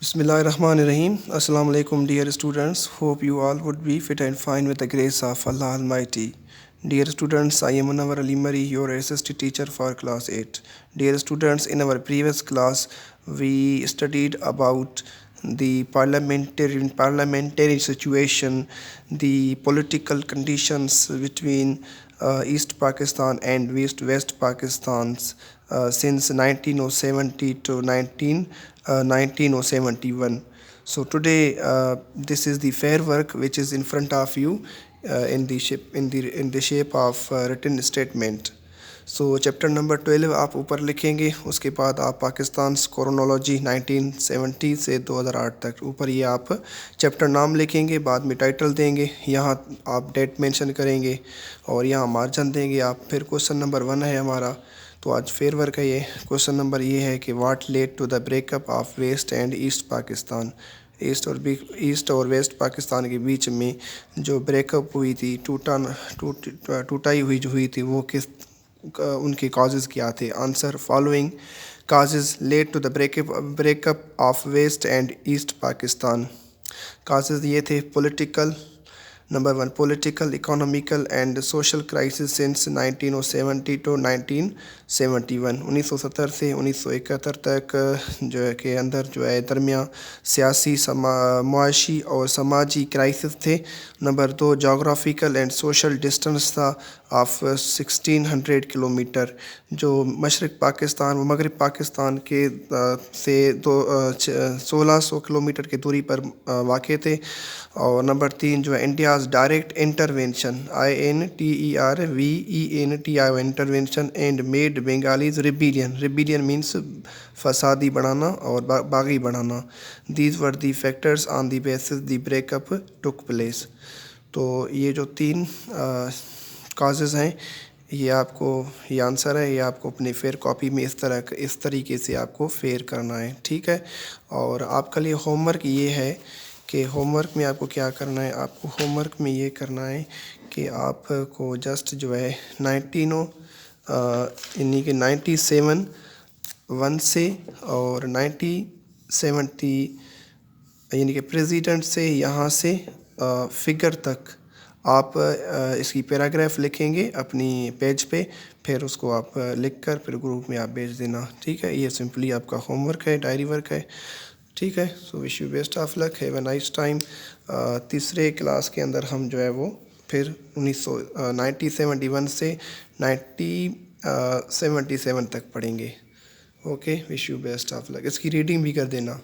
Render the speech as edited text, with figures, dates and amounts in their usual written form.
Bismillahirrahmanirrahim. Assalamu alaikum, dear students. Hope you all would be fit and fine with the grace of Allah Almighty. Dear students, I am Munawar Ali Mari, your SST teacher for class 8. Dear students, in our previous class, we studied about the parliamentary situation, the political conditions between East Pakistan and West Pakistan since 1970 to 1971. So today this is the fair work which is in front of you in the shape of written statement. So chapter number 12 आप ऊपर लिखेंगे, उसके बाद आप Pakistan chronology 1970 से 2008 तक ऊपर ये आप चैप्टर नाम लिखेंगे, बाद में टाइटल देंगे, यहाँ आप डेट मेंशन करेंगे और यहाँ मार्जिन देंगे आप। फिर क्वेश्चन नंबर 1 है हमारा, तो आज फेयर वर्क है ये। क्वेश्चन नंबर ये है कि what led to the breakup of west and east Pakistan. East और वेस्ट पाकिस्तान के बीच में जो ब्रेकअप हुई थी, टूटाई हुई थी, वो किस उनके कॉजेज़ क्या थे। Answer, following causes led to the breakup of west and east Pakistan. Causes ये थे political, number 1 political, economical and social crisis since 1970 to 1971। 1970 से 1971 तक जो है के अंदर जो है दरमियान सियासी, मुआशी और समाजी क्राइसिस थे। Number 2 geographical and social distance था ऑफ 1600 किलोमीटर, जो मशरक़ पाकिस्तान व मगरब पाकिस्तान के से 1600 किलोमीटर की दूरी पर वाक़ थे। और नंबर 3 जो है India's direct intervention, INTERVENTI intervention and made Bengalis rebellion means फसादी बढ़ाना और बागी बढ़ाना। These were the factors on the basis the breakup took place. तो ये जो 3 कॉजेज़ हैं, ये आपको, ये आंसर है, ये आपको अपने फेयर कॉपी में इस तरीके से आपको फेयर करना है, ठीक है। और आपका लिए होमवर्क ये है कि होमवर्क में आपको क्या करना है, आपको होमवर्क में ये करना है कि आपको जस्ट जो है 97 1 से और 1970 यानी कि प्रेसिडेंट से यहाँ से फिगर तक आप इसकी पैराग्राफ लिखेंगे अपनी पेज पे, फिर उसको आप लिख कर फिर ग्रुप में आप भेज देना, ठीक है। ये सिंपली आपका होमवर्क है, डायरी वर्क है, ठीक है। So wish you best of luck, have a nice time. तीसरे क्लास के अंदर हम जो है वो फिर 1971 से 1977 तक पढ़ेंगे। Okay, wish you best of luck. इसकी रीडिंग भी कर देना।